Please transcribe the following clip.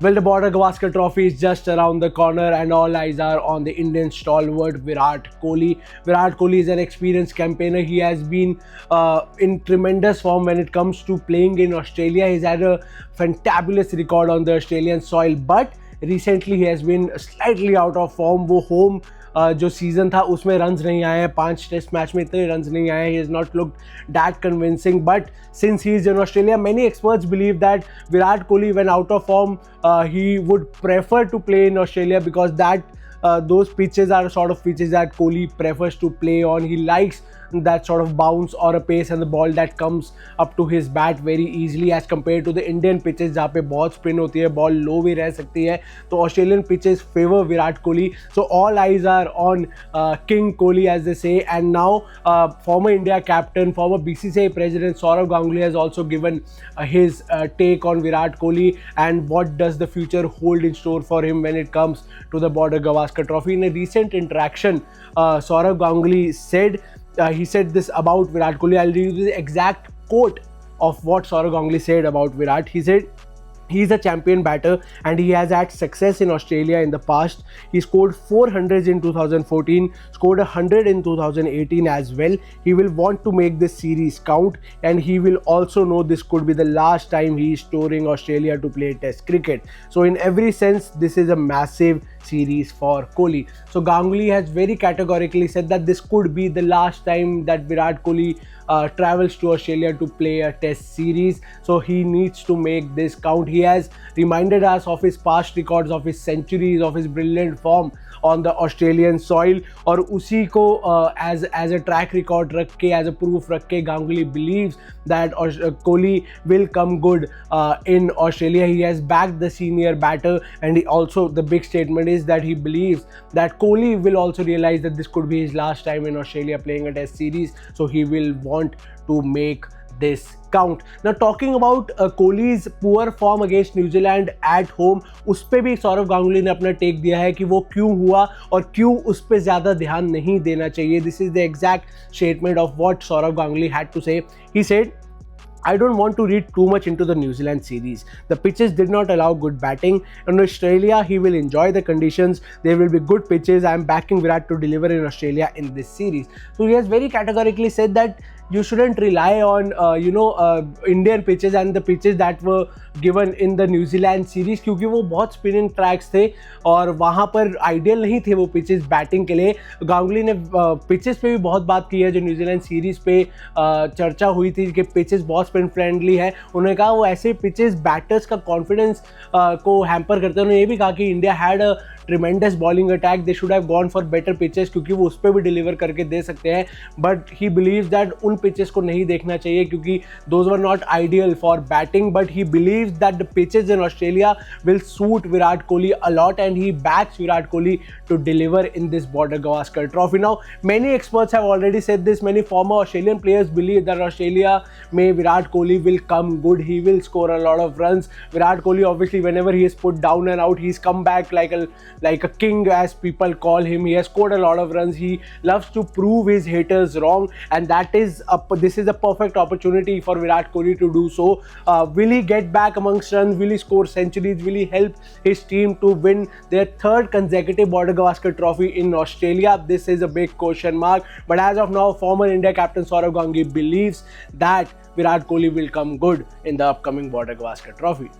Well, the Border Gavaskar Trophy is just around the corner, and all eyes are on the Indian stalwart Virat Kohli. Virat Kohli is an experienced campaigner. He has been in tremendous form when it comes to playing in Australia. He's had a fantabulous record on the Australian soil, but recently he has been slightly out of form. वो home जो season था उसमें runs नहीं आए हैं, 5 test match में इतने runs नहीं आए हैं. He is not looked that convincing, but since he is in Australia, many experts believe that Virat Kohli, when out of form, he would prefer to play in Australia because those pitches are sort of pitches that Kohli prefers to play on. He likes that sort of bounce or a pace and the ball that comes up to his bat very easily as compared to the Indian pitches जहाँ पे बहुत spin होती है, ball low भी रह सकती है. तो Australian pitches favor Virat Kohli. So all eyes are on King Kohli, as they say. And now former India captain, former BCCI president Sourav Ganguly has also given his take on Virat Kohli and what does the future hold in store for him when it comes to the Border Gavaskar Trophy. In a recent interaction, Sourav Ganguly said, he said this about Virat Kohli. I'll read you the exact quote of what Sourav Ganguly said about Virat. He said, he's a champion batter and he has had success in Australia in the past. He scored 400s in 2014, scored 100 in 2018 as well. He will want to make this series count and he will also know this could be the last time he is touring Australia to play Test cricket. So in every sense, this is a massive series for Kohli. So Ganguly has very categorically said that this could be the last time that Virat Kohli travels to Australia to play a Test series. So he needs to make this count. He has reminded us of his past records, of his centuries, of his brilliant form on the Australian soil, और उसी को as a track record रख के, as a proof रख के, Ganguly believes that Kohli will come good in Australia. He has backed the senior batter, and he also, the big statement is that he believes that Kohli will also realize that this could be his last time in Australia playing a Test series, so he will want to make this count. Now talking about Kohli's poor form against New Zealand at home, उस पे भी सौरव गांगुली ने अपना take दिया है कि वो क्यों हुआ और क्यों उस पे ज़्यादा ध्यान नहीं देना चाहिए. This is the exact statement of what Sourav Ganguly had to say. He said, I don't want to read too much into the New Zealand series. The pitches did not allow good batting. In Australia, he will enjoy the conditions. There will be good pitches. I am backing Virat to deliver in Australia in this series. So he has very categorically said that you shouldn't rely on Indian pitches and the pitches that were given in the New Zealand series, क्योंकि वो बहुत spinning tracks थे और वहाँ पर ideal नहीं थे वो पिचेस बैटिंग के लिए. गांगुली ने पिचेस पे भी बहुत बात की है जो न्यूजीलैंड सीरीज़ पे चर्चा हुई थी कि पिचेस बहुत स्पिन फ्रेंडली है. उन्होंने कहा वो ऐसे पिचेस बैटर्स का कॉन्फिडेंस को हैम्पर करते हैं. उन्होंने ये भी कहा कि India had a tremendous bowling attack, they should have gone for better pitches, क्योंकि वो उस पर भी डिलीवर करके दे सकते हैं. बट ही बिलीव्स दैट उन पिचेस को नहीं देखना चाहिए क्योंकि those were not ideal for batting. But he believes that the pitches in Australia will suit Virat Kohli a lot and he backs Virat Kohli to deliver in this Border Gavaskar Trophy. Now, many experts have already said this. Many former Australian players believe that Australia may Virat Kohli will come good. He will score a lot of runs. Virat Kohli, obviously, whenever he is put down and out, he's come back like a king, as people call him. He has scored a lot of runs. He loves to prove his haters wrong, and this is a perfect opportunity for Virat Kohli to do so. Will he get back amongst runs? Will he score centuries? Will he help his team to win their third consecutive Border Gavaskar Trophy in Australia? This is a big question mark. But as of now, former India captain Sourav Ganguly believes that Virat Kohli will come good in the upcoming Border Gavaskar Trophy.